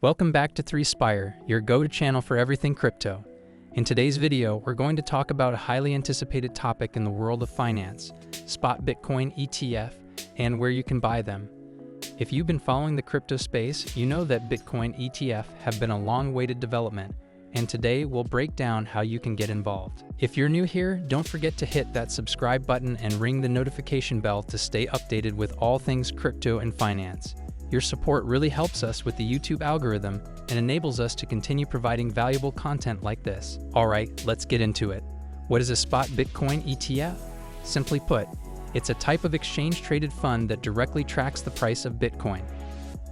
Welcome back to 3Spire, your go-to channel for everything crypto. In today's video, we're going to talk about a highly anticipated topic in the world of finance, Spot Bitcoin ETF, and where you can buy them. If you've been following the crypto space, you know that Bitcoin ETF have been a long-awaited development, and today we'll break down how you can get involved. If you're new here, don't forget to hit that subscribe button and ring the notification bell to stay updated with all things crypto and finance. Your support really helps us with the YouTube algorithm and enables us to continue providing valuable content like this. Alright, let's get into it. What is a Spot Bitcoin ETF? Simply put, it's a type of exchange-traded fund that directly tracks the price of Bitcoin.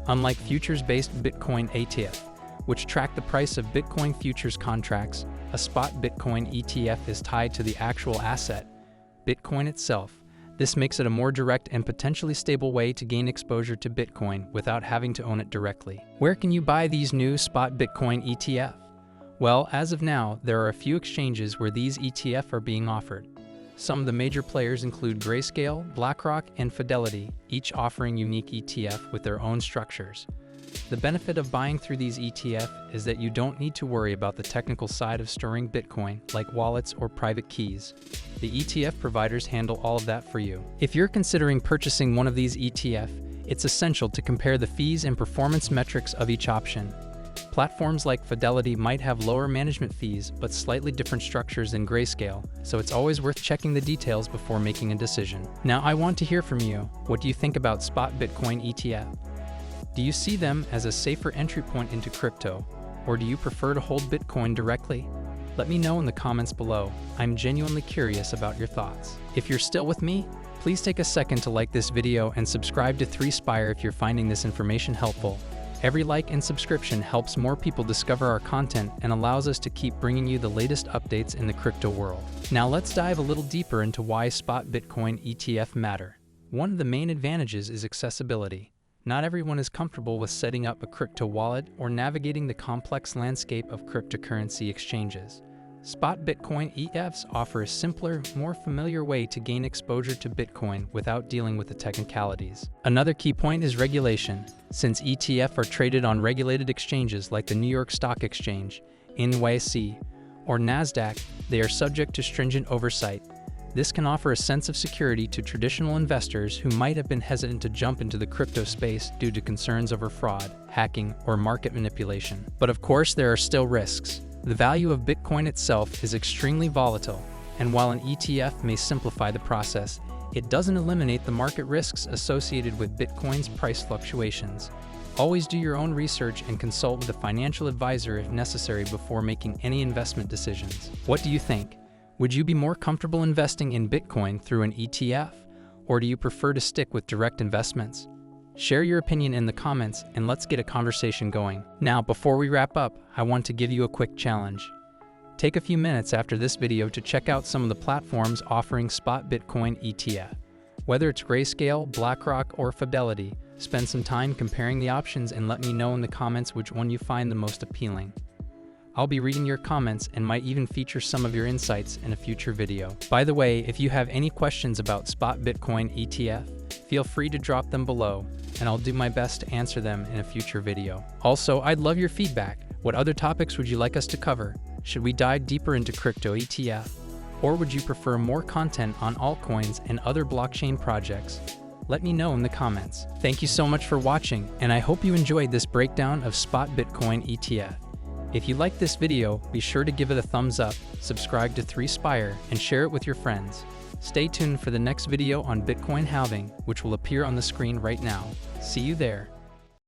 Unlike futures-based Bitcoin ETF, which track the price of Bitcoin futures contracts, a Spot Bitcoin ETF is tied to the actual asset, Bitcoin itself. This makes it a more direct and potentially stable way to gain exposure to Bitcoin without having to own it directly. Where can you buy these new Spot Bitcoin ETF? Well, as of now, there are a few exchanges where these ETF are being offered. Some of the major players include Grayscale, BlackRock, and Fidelity, each offering unique ETF with their own structures. The benefit of buying through these ETF is that you don't need to worry about the technical side of storing Bitcoin, like wallets or private keys. The ETF providers handle all of that for you. If you're considering purchasing one of these ETF, it's essential to compare the fees and performance metrics of each option. Platforms like Fidelity might have lower management fees, but slightly different structures than Grayscale, so it's always worth checking the details before making a decision. Now, I want to hear from you. What do you think about Spot Bitcoin ETF? Do you see them as a safer entry point into crypto, or do you prefer to hold Bitcoin directly? Let me know in the comments below. I'm genuinely curious about your thoughts. If you're still with me, please take a second to like this video and subscribe to 3Spire if you're finding this information helpful. Every like and subscription helps more people discover our content and allows us to keep bringing you the latest updates in the crypto world. Now let's dive a little deeper into why Spot Bitcoin ETF matter. One of the main advantages is accessibility. Not everyone is comfortable with setting up a crypto wallet or navigating the complex landscape of cryptocurrency exchanges. Spot Bitcoin ETFs offer a simpler, more familiar way to gain exposure to Bitcoin without dealing with the technicalities. Another key point is regulation. Since ETF are traded on regulated exchanges like the New York Stock Exchange, NYSE, or NASDAQ, they are subject to stringent oversight. This can offer a sense of security to traditional investors who might have been hesitant to jump into the crypto space due to concerns over fraud, hacking, or market manipulation. But of course, there are still risks. The value of Bitcoin itself is extremely volatile, and while an ETF may simplify the process, it doesn't eliminate the market risks associated with Bitcoin's price fluctuations. Always do your own research and consult with a financial advisor if necessary before making any investment decisions. What do you think? Would you be more comfortable investing in Bitcoin through an ETF, or do you prefer to stick with direct investments? Share your opinion in the comments and let's get a conversation going. Now, before we wrap up, I want to give you a quick challenge. Take a few minutes after this video to check out some of the platforms offering Spot Bitcoin ETF. Whether it's Grayscale, BlackRock, or Fidelity, spend some time comparing the options and let me know in the comments which one you find the most appealing. I'll be reading your comments and might even feature some of your insights in a future video. By the way, if you have any questions about Spot Bitcoin ETF, feel free to drop them below, and I'll do my best to answer them in a future video. Also, I'd love your feedback. What other topics would you like us to cover? Should we dive deeper into crypto ETF? Or would you prefer more content on altcoins and other blockchain projects? Let me know in the comments. Thank you so much for watching, and I hope you enjoyed this breakdown of Spot Bitcoin ETF. If you liked this video, be sure to give it a thumbs up, subscribe to 3Spire, and share it with your friends. Stay tuned for the next video on Bitcoin halving, which will appear on the screen right now. See you there.